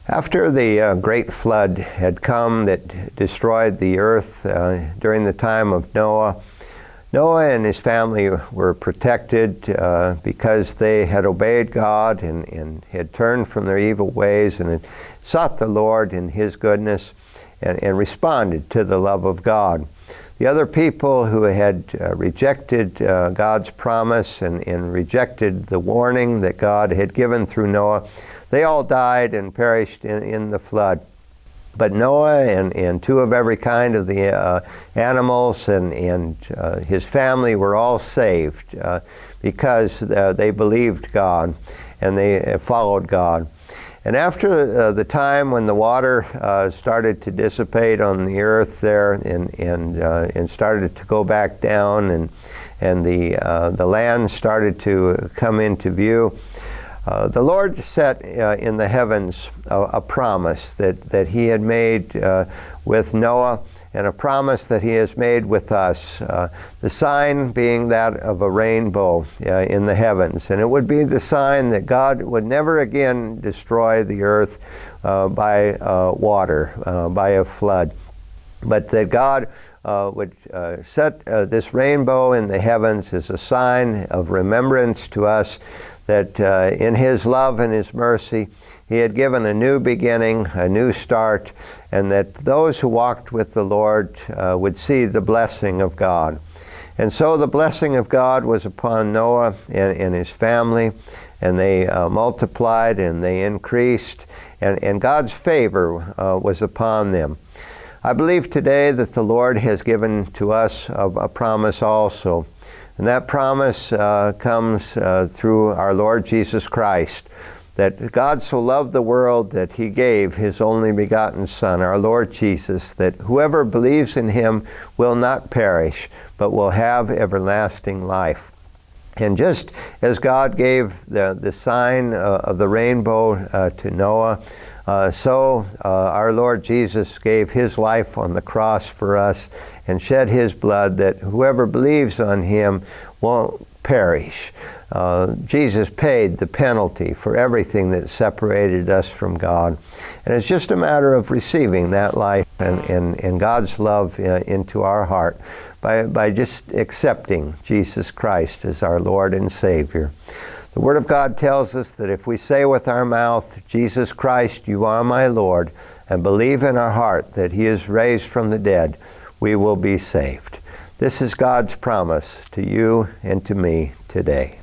After the great flood had come that destroyed the earth during the time of Noah, Noah and his family were protected because they had obeyed God and had turned from their evil ways and had sought the Lord in His goodness and responded to the love of God. The other people who had rejected God's promise and rejected the warning that God had given through Noah, they all died and perished in the flood. But Noah and two of every kind of the animals and his family were all saved because they believed God and they followed God. And after the time when the water started to dissipate on the earth there and started to go back down and the land started to come into view, the Lord set in the heavens a promise that He had made with Noah and a promise that He has made with us, the sign being that of a rainbow in the heavens. And it would be the sign that God would never again destroy the earth by water, by a flood, but that God would set this rainbow in the heavens as a sign of remembrance to us that in His love and His mercy, He had given a new beginning, a new start, and that those who walked with the Lord would see the blessing of God. And so the blessing of God was upon Noah and his family, and they multiplied and they increased, and God's favor was upon them. I believe today that the Lord has given to us a promise also. And that promise comes through our Lord Jesus Christ, that God so loved the world that He gave His only begotten Son, our Lord Jesus, that whoever believes in Him will not perish, but will have everlasting life. And just as God gave the sign of the rainbow to Noah, so our Lord Jesus gave His life on the cross for us and shed His blood that whoever believes on Him won't perish. Jesus paid the penalty for everything that separated us from God. And it's just a matter of receiving that life and God's love into our heart by just accepting Jesus Christ as our Lord and Savior. The Word of God tells us that if we say with our mouth, Jesus Christ, you are my Lord, and believe in our heart that He is raised from the dead, we will be saved. This is God's promise to you and to me today.